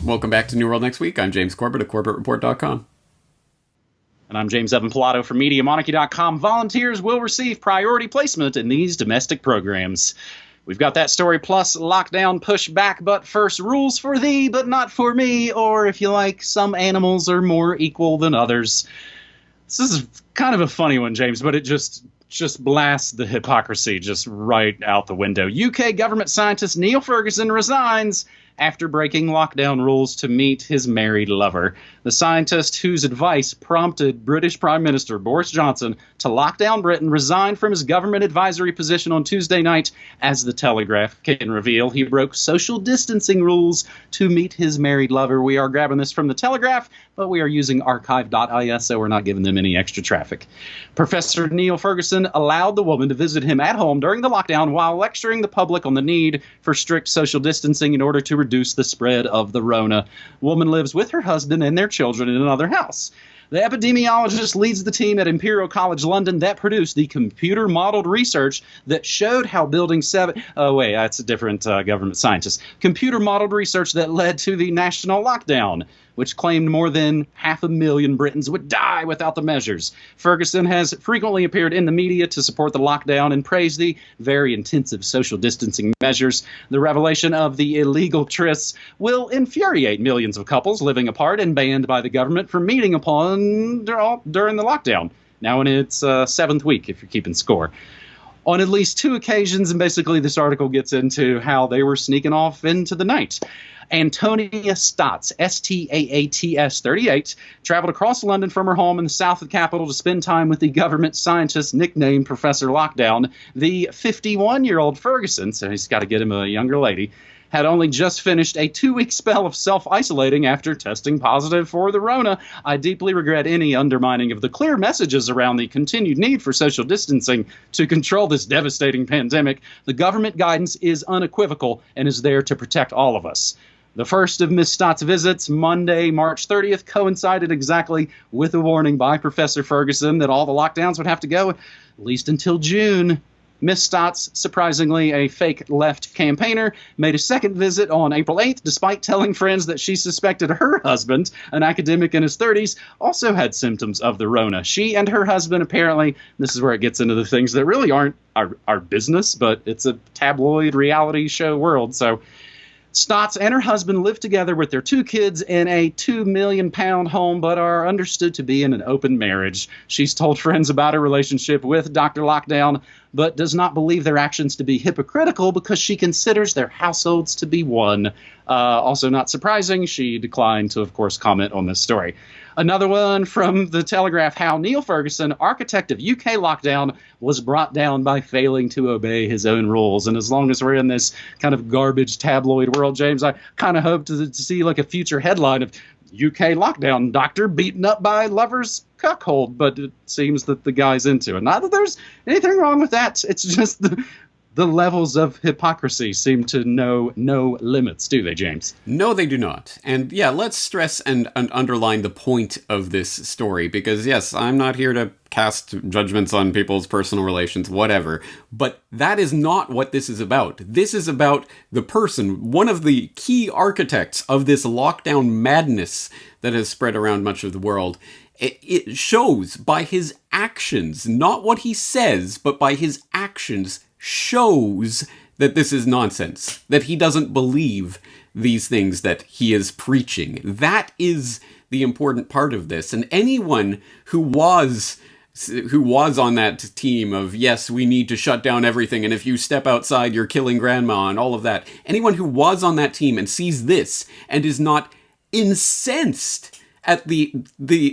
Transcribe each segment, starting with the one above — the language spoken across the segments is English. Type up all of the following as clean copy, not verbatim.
Welcome back to New World Next Week. I'm James Corbett of CorbettReport.com. And I'm James Evan Pilato from MediaMonarchy.com. Volunteers will receive priority placement in these domestic programs. We've got that story plus lockdown pushback, but first, rules for thee, but not for me, or if you like, some animals are more equal than others. This is kind of a funny one, James, but it just blasts the hypocrisy just right out the window. UK government scientist Neil Ferguson resigns after breaking lockdown rules to meet his married lover. The scientist, whose advice prompted British Prime Minister Boris Johnson to lock down Britain, resigned from his government advisory position on Tuesday night. As the Telegraph can reveal, he broke social distancing rules to meet his married lover. We are grabbing this from the Telegraph, but we are using archive.is, so we're not giving them any extra traffic. Professor Neil Ferguson allowed the woman to visit him at home during the lockdown while lecturing the public on the need for strict social distancing in order to reduce the spread of the Rona. Woman lives with her husband and their children in another house. The epidemiologist leads the team at Imperial College London that produced the computer-modeled research that showed how Building 7... Oh, wait, that's a different government scientist. Computer-modeled research that led to the national lockdown, which claimed more than 500,000 Britons would die without the measures. Ferguson has frequently appeared in the media to support the lockdown and praised the very intensive social distancing measures. The revelation of the illegal trysts will infuriate millions of couples living apart and banned by the government from meeting upon during the lockdown. Now in its seventh week, if you're keeping score. On at least two occasions, and basically this article gets into how they were sneaking off into the night. Antonia Stotts, Staats, 38, traveled across London from her home in the south of the capital to spend time with the government scientist nicknamed Professor Lockdown. The 51-year-old Ferguson, so he's got to get him a younger lady, had only just finished a 2-week spell of self-isolating after testing positive for the Rona. I deeply regret any undermining of the clear messages around the continued need for social distancing to control this devastating pandemic. The government guidance is unequivocal and is there to protect all of us. The first of Ms. Stott's visits, Monday, March 30th, coincided exactly with a warning by Professor Ferguson that all the lockdowns would have to go at least until June. Ms. Stotts, surprisingly a fake left campaigner, made a second visit on April 8th, despite telling friends that she suspected her husband, an academic in his 30s, also had symptoms of the Rona. She and her husband, apparently, this is where it gets into the things that really aren't our business, but it's a tabloid reality show world, so... Stotts and her husband live together with their 2 kids in a £2 million home, but are understood to be in an open marriage. She's told friends about her relationship with Dr. Lockdown, but does not believe their actions to be hypocritical because she considers their households to be one. Also not surprising, she declined to, of course, comment on this story. Another one from the Telegraph, how Neil Ferguson, architect of UK lockdown, was brought down by failing to obey his own rules. And as long as we're in this kind of garbage tabloid world, James, I kind of hope to see like a future headline of UK lockdown, doctor beaten up by lover's cuckold. But it seems that the guy's into it. Not that there's anything wrong with that. It's just the levels of hypocrisy seem to know no limits, do they, James? No, they do not. And yeah, let's stress and underline the point of this story, because yes, I'm not here to cast judgments on people's personal relations, whatever, but that is not what this is about. This is about the person, one of the key architects of this lockdown madness that has spread around much of the world. It shows by his actions, not what he says, but by his actions, shows that this is nonsense, that he doesn't believe these things that he is preaching. That is the important part of this. And anyone who was on that team of, yes, we need to shut down everything, and if you step outside, you're killing grandma, and all of that, anyone who was on that team and sees this and is not incensed at the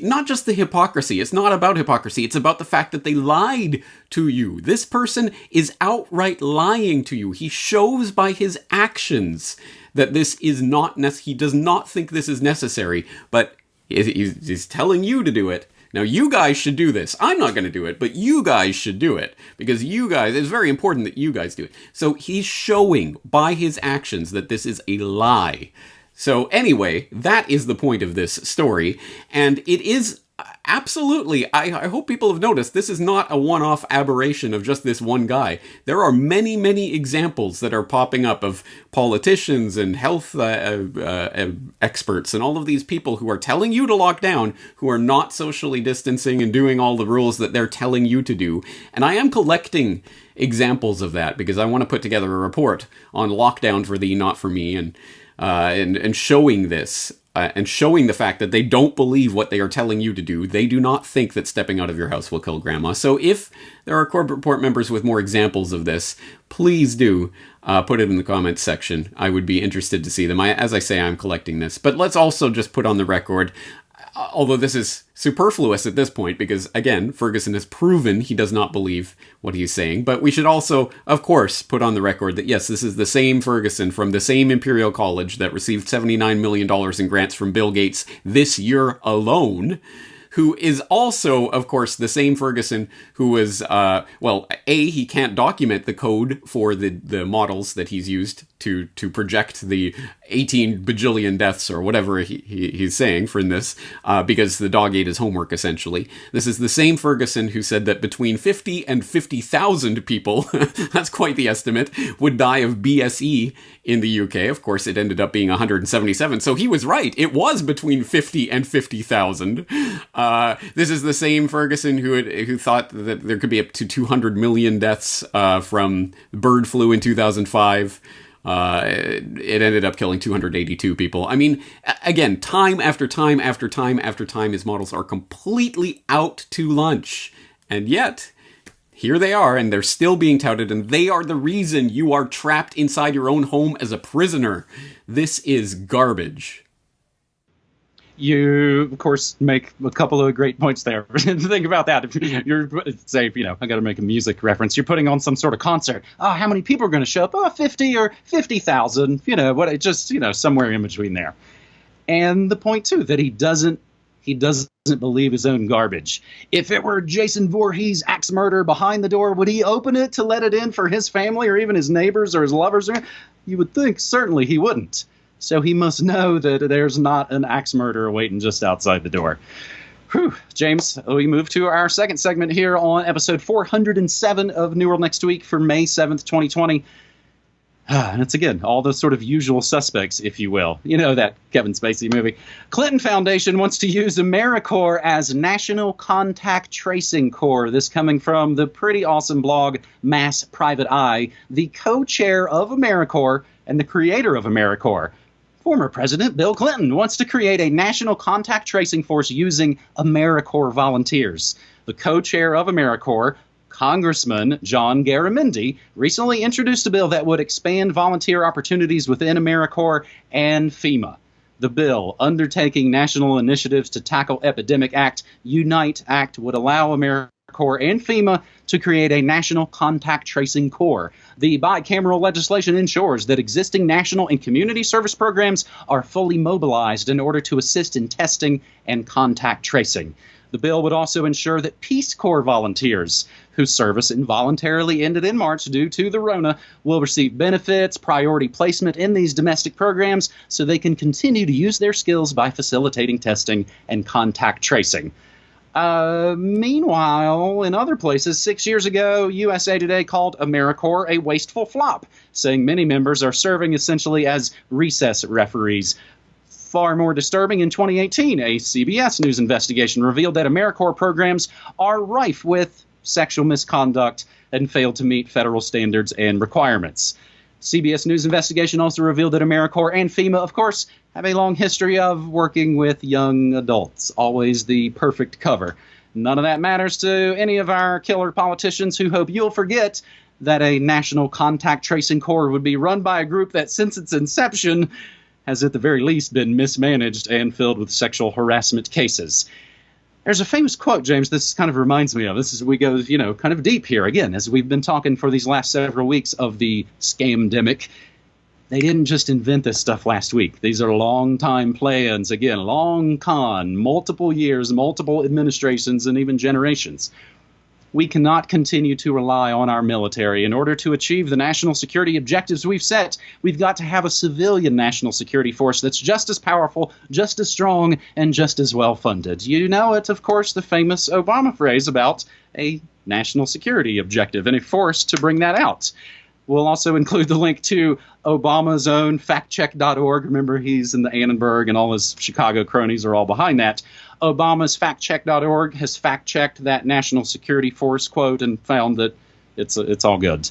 not just the hypocrisy. It's not about hypocrisy. It's about the fact that they lied to you. This person is outright lying to you. He shows by his actions that this is not he does not think this is necessary, but he's telling you to do it. Now, you guys should do this. I'm not going to do it, but you guys should do it, because you guys, it's very important that you guys do it. So he's showing by his actions that this is a lie. So anyway, that is the point of this story, and it is Absolutely. I hope people have noticed this is not a one-off aberration of just this one guy. There are many, many examples that are popping up of politicians and health experts and all of these people who are telling you to lock down, who are not socially distancing and doing all the rules that they're telling you to do. And I am collecting examples of that because I want to put together a report on lockdown for thee, not for me, and showing this. And showing the fact that they don't believe what they are telling you to do. They do not think that stepping out of your house will kill grandma. So if there are Corbett Report members with more examples of this, please do put it in the comments section. I would be interested to see them. As I say, I'm collecting this. But let's also just put on the record, although this is superfluous at this point, because, again, Ferguson has proven he does not believe what he's saying. But we should also, of course, put on the record that, yes, this is the same Ferguson from the same Imperial College that received $79 million in grants from Bill Gates this year alone, who is also, of course, the same Ferguson who was, he can't document the code for the models that he's used to project the 18 bajillion deaths or whatever he's saying for this, because the dog ate his homework, essentially. This is the same Ferguson who said that between 50 and 50,000 people, that's quite the estimate, would die of BSE in the UK. Of course, it ended up being 177, so he was right. It was between 50 and 50,000. This is the same Ferguson who thought that there could be up to 200 million deaths from bird flu in 2005. It ended up killing 282 people. I mean, again, time after time after time after time, his models are completely out to lunch. And yet, here they are, and they're still being touted, and they are the reason you are trapped inside your own home as a prisoner. This is garbage. You, of course, make a couple of great points there. Think about that. If you're, say, I got to make a music reference. You're putting on some sort of concert. Oh, how many people are going to show up? Oh, 50 or 50,000. Somewhere in between there. And the point, too, that he doesn't believe his own garbage. If it were Jason Voorhees' axe murder behind the door, would he open it to let it in for his family or even his neighbors or his lovers? You would think certainly he wouldn't. So he must know that there's not an axe murderer waiting just outside the door. Whew. James, we move to our second segment here on episode 407 of New World Next Week for May 7th, 2020. And it's, again, all those sort of usual suspects, if you will. You know, that Kevin Spacey movie. Clinton Foundation wants to use AmeriCorps as National Contact Tracing Corps. This coming from the pretty awesome blog Mass Private Eye, the co-chair of AmeriCorps and the creator of AmeriCorps. Former President Bill Clinton wants to create a national contact tracing force using AmeriCorps volunteers. The co-chair of AmeriCorps, Congressman John Garamendi, recently introduced a bill that would expand volunteer opportunities within AmeriCorps and FEMA. The bill, undertaking national initiatives to tackle epidemic act, Unite Act, would allow AmeriCorps and FEMA to create a national contact tracing corps. The bicameral legislation ensures that existing national and community service programs are fully mobilized in order to assist in testing and contact tracing. The bill would also ensure that Peace Corps volunteers whose service involuntarily ended in March due to the Rona will receive benefits, priority placement in these domestic programs so they can continue to use their skills by facilitating testing and contact tracing. Meanwhile, in other places, 6 years ago, USA Today called AmeriCorps a wasteful flop, saying many members are serving essentially as recess referees. Far more disturbing, in 2018, a CBS News investigation revealed that AmeriCorps programs are rife with sexual misconduct and fail to meet federal standards and requirements. CBS News investigation also revealed that AmeriCorps and FEMA, of course, have a long history of working with young adults. Always the perfect cover. None of that matters to any of our killer politicians who hope you'll forget that a national contact tracing corps would be run by a group that, since its inception, has at the very least been mismanaged and filled with sexual harassment cases. There's a famous quote, James, this kind of reminds me of. This is, we go, kind of deep here again, as we've been talking for these last several weeks of the scamdemic. They didn't just invent this stuff last week. These are long-time plans, again, long con, multiple years, multiple administrations, and even generations. We cannot continue to rely on our military. In order to achieve the national security objectives we've set, we've got to have a civilian national security force that's just as powerful, just as strong, and just as well funded. You know it, of course, the famous Obama phrase about a national security objective and a force to bring that out. We'll also include the link to Obama's own factcheck.org. Remember, he's in the Annenberg and all his Chicago cronies are all behind that. Obama's factcheck.org has fact-checked that national security force quote and found that it's all good.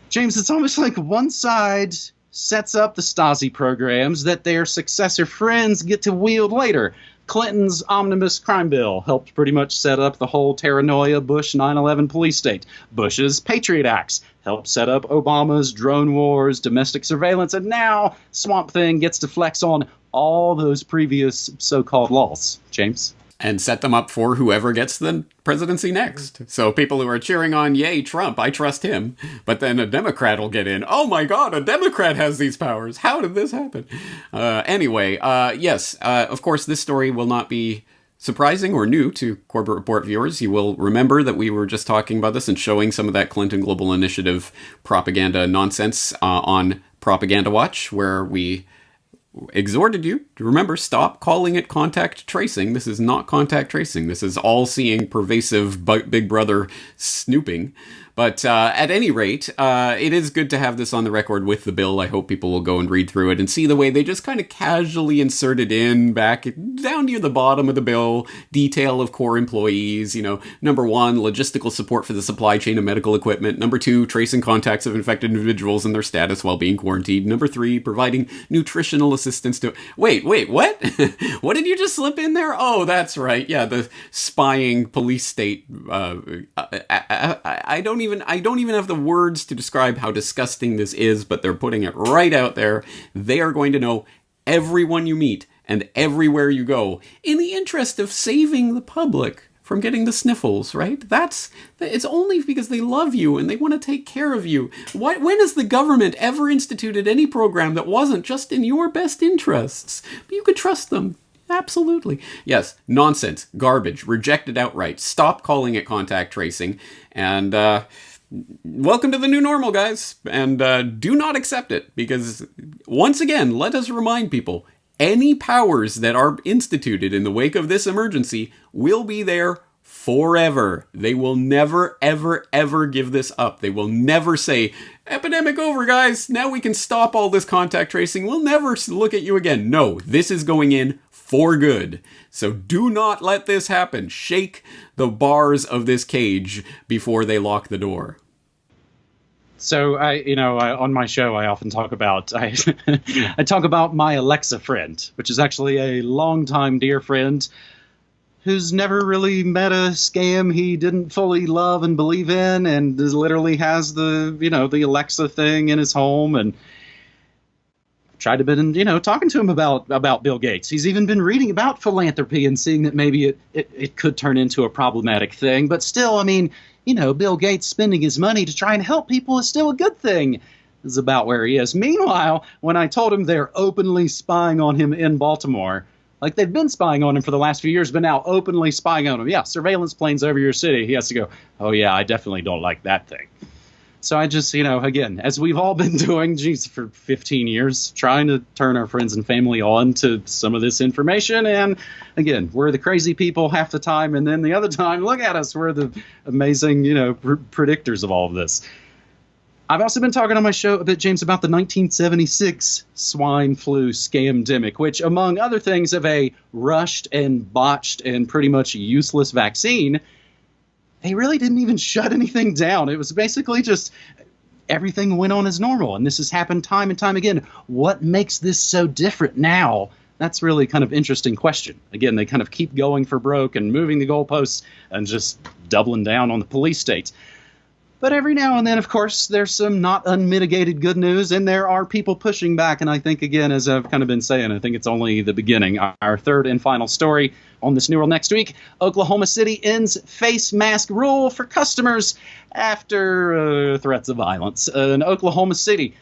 James, it's almost like one side sets up the Stasi programs that their successor friends get to wield later. Clinton's omnibus crime bill helped pretty much set up the whole Terranoia Bush 9/11 police state. Bush's Patriot Acts helped set up Obama's drone wars, domestic surveillance, and now Swamp Thing gets to flex on all those previous so-called laws. James? And set them up for whoever gets the presidency next. So people who are cheering on, yay, Trump, I trust him. But then a Democrat will get in. Oh my God, a Democrat has these powers. How did this happen? Anyway, yes, of course, this story will not be surprising or new to Corbett Report viewers. You will remember that we were just talking about this and showing some of that Clinton Global Initiative propaganda nonsense on Propaganda Watch, where we exhorted you to remember, stop calling it contact tracing. This is not contact tracing. This is all-seeing, pervasive Big Brother snooping. But at any rate, it is good to have this on the record with the bill. I hope people will go and read through it and see the way they just kind of casually inserted in back down near the bottom of the bill, detail of core employees. You know, number 1, logistical support for the supply chain of medical equipment. Number 2, tracing contacts of infected individuals and their status while being quarantined. Number 3, providing nutritional assistance to... Wait, what? What did you just slip in there? Oh, that's right. Yeah, the spying police state. I don't even have the words to describe how disgusting this is, but they're putting it right out there. They are going to know everyone you meet and everywhere you go in the interest of saving the public from getting the sniffles, right? It's only because they love you and they want to take care of you. When has the government ever instituted any program that wasn't just in your best interests? But you could trust them. Absolutely. Yes, nonsense, garbage, rejected outright. Stop calling it contact tracing. And welcome to the new normal, guys. And do not accept it, because once again, let us remind people, any powers that are instituted in the wake of this emergency will be there forever. They will never, ever, ever give this up. They will never say, epidemic over, guys. Now we can stop all this contact tracing. We'll never look at you again. No, this is going in for good. So do not let this happen. Shake the bars of this cage before they lock the door. So on my show, I often talk about I talk about my Alexa friend, which is actually a longtime dear friend who's never really met a scam he didn't fully love and believe in, and literally has the Alexa thing in his home, and tried to been talking to him about Bill Gates. He's even been reading about philanthropy and seeing that maybe it could turn into a problematic thing, but still, Bill Gates spending his money to try and help people is still a good thing. Is about where he is. Meanwhile, when I told him they're openly spying on him in Baltimore, like they've been spying on him for the last few years, but now openly spying on him. Yeah, surveillance planes over your city. He has to go, oh yeah, I definitely don't like that thing. So I just, again, as we've all been doing, for 15 years, trying to turn our friends and family on to some of this information. And again, we're the crazy people half the time. And then the other time, look at us. We're the amazing, predictors of all of this. I've also been talking on my show a bit, James, about the 1976 swine flu scamdemic, which, among other things, of a rushed and botched and pretty much useless vaccine, they really didn't even shut anything down. It was basically just everything went on as normal. And this has happened time and time again. What makes this so different now? That's really kind of interesting question. Again, they kind of keep going for broke and moving the goalposts and just doubling down on the police states. But every now and then, of course, there's some not unmitigated good news, and there are people pushing back. And I think, again, as I've kind of been saying, I think it's only the beginning. Our third and final story on this New World next week, Oklahoma City ends face mask rule for customers after threats of violence. In Oklahoma City,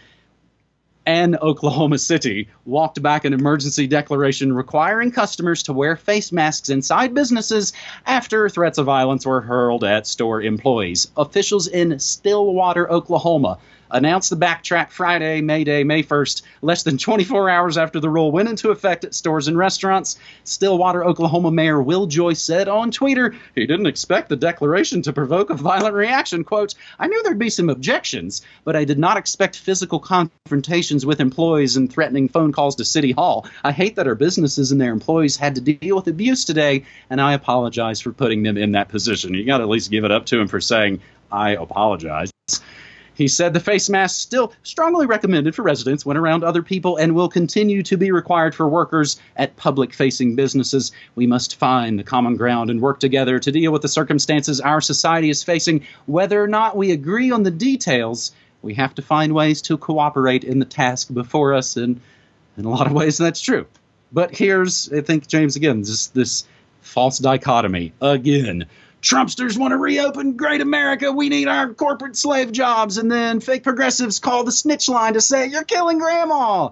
and Oklahoma City walked back an emergency declaration requiring customers to wear face masks inside businesses after threats of violence were hurled at store employees. Officials in Stillwater, Oklahoma, announced the backtrack Friday, May 1st, less than 24 hours after the rule went into effect at stores and restaurants. Stillwater, Oklahoma Mayor Will Joyce said on Twitter he didn't expect the declaration to provoke a violent reaction. Quote, "I knew there'd be some objections, but I did not expect physical confrontations with employees and threatening phone calls to City Hall. I hate that our businesses and their employees had to deal with abuse today, and I apologize for putting them in that position." You got to at least give it up to him for saying, "I apologize." He said the face mask still strongly recommended for residents when around other people and will continue to be required for workers at public-facing businesses. "We must find the common ground and work together to deal with the circumstances our society is facing. Whether or not we agree on the details, we have to find ways to cooperate in the task before us." And in a lot of ways, that's true. But here's, I think, James, again, just this false dichotomy. Again, Trumpsters want to reopen great America. We need our corporate slave jobs. And then fake progressives call the snitch line to say, "You're killing grandma."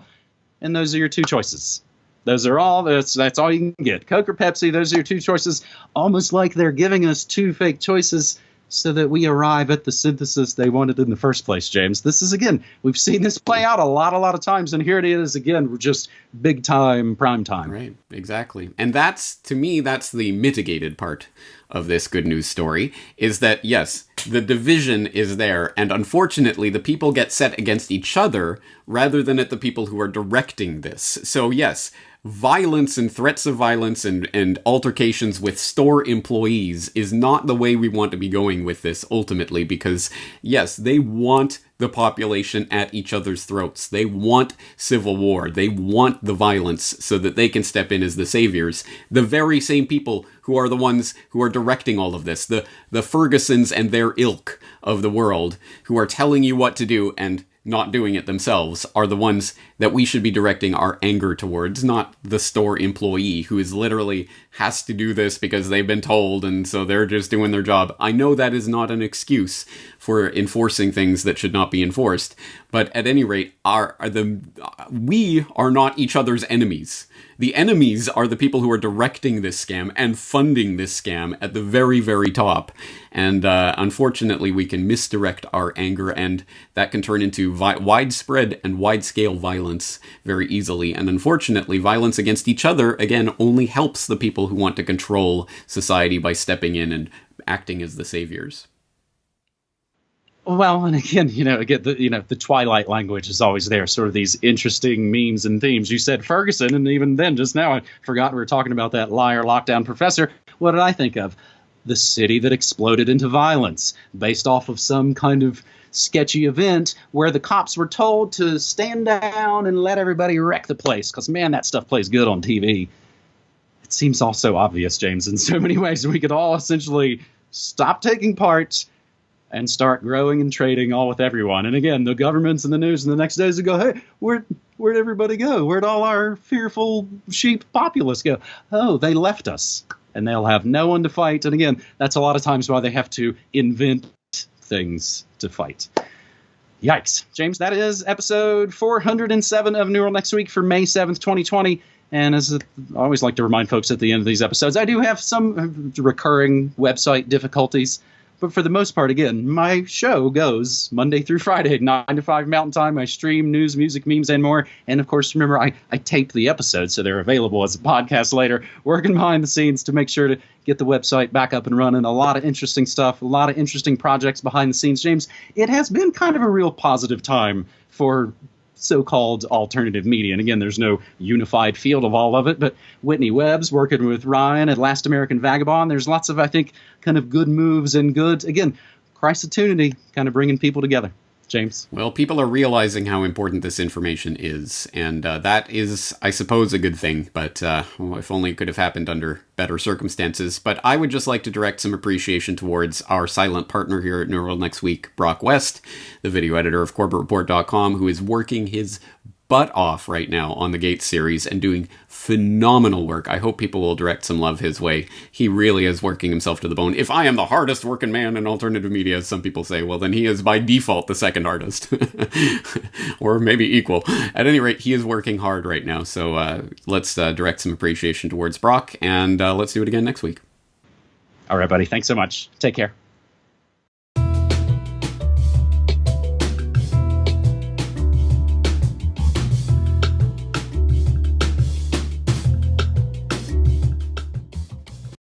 And those are your two choices. Those are all, that's all you can get. Coke or Pepsi, those are your two choices. Almost like they're giving us two fake choices so that we arrive at the synthesis they wanted in the first place, James. This is, again, we've seen this play out a lot of times, and here it is again. We're just big time, prime time. Right, exactly. And that's, to me, that's the mitigated part of this good news story, is that, yes, the division is there, and unfortunately the people get set against each other rather than at the people who are directing this. So yes, violence and threats of violence and altercations with store employees is not the way we want to be going with this ultimately, because yes, they want the population at each other's throats. They want civil war. They want the violence so that they can step in as the saviors. The very same people who are the ones who are directing all of this, the Fergusons and their ilk of the world, who are telling you what to do and not doing it themselves, are the ones that we should be directing our anger towards, not the store employee who is literally has to do this because they've been told and so they're just doing their job. I know that is not an excuse for enforcing things that should not be enforced, but at any rate, we are not each other's enemies. The enemies are the people who are directing this scam and funding this scam at the very, very top. And unfortunately, we can misdirect our anger, and that can turn into widespread and wide-scale violence very easily. And unfortunately, violence against each other, again, only helps the people who want to control society by stepping in and acting as the saviors. Well, and again, the Twilight language is always there, sort of these interesting memes and themes. You said Ferguson, and even then, just now, I forgot we were talking about that liar lockdown professor. What did I think of? The city that exploded into violence based off of some kind of sketchy event where the cops were told to stand down and let everybody wreck the place. Because, man, that stuff plays good on TV. It seems all so obvious, James, in so many ways. We could all essentially stop taking part and start growing and trading all with everyone. And again, the governments and the news and the next days would go, "Hey, where'd everybody go? Where'd all our fearful sheep populace go? Oh, they left us." And they'll have no one to fight. And again, that's a lot of times why they have to invent things to fight. Yikes. James, that is episode 407 of New World Next Week for May 7th, 2020. And as I always like to remind folks at the end of these episodes, I do have some recurring website difficulties. But for the most part, again, my show goes Monday through Friday, 9 to 5 Mountain Time. I stream news, music, memes, and more. And, of course, remember, I tape the episodes, so they're available as a podcast later. Working behind the scenes to make sure to get the website back up and running. A lot of interesting stuff, a lot of interesting projects behind the scenes. James, it has been kind of a real positive time for so-called alternative media. And again, there's no unified field of all of it, but Whitney Webb's working with Ryan at Last American Vagabond. There's lots of, I think, kind of good moves and good, again, Christotunity, kind of bringing people together. James? Well, people are realizing how important this information is, and that is, I suppose, a good thing, but if only it could have happened under better circumstances. But I would just like to direct some appreciation towards our silent partner here at New World Next Week, Brock West, the video editor of CorbettReport.com, who is working his butt off right now on the Gates series and doing phenomenal work. I hope people will direct some love his way. He really is working himself to the bone. If I am the hardest working man in alternative media, as some people say, well, then he is by default the second hardest. Or maybe equal. At any rate, he is working hard right now. So let's direct some appreciation towards Brock, and let's do it again next week. All right, buddy. Thanks so much. Take care.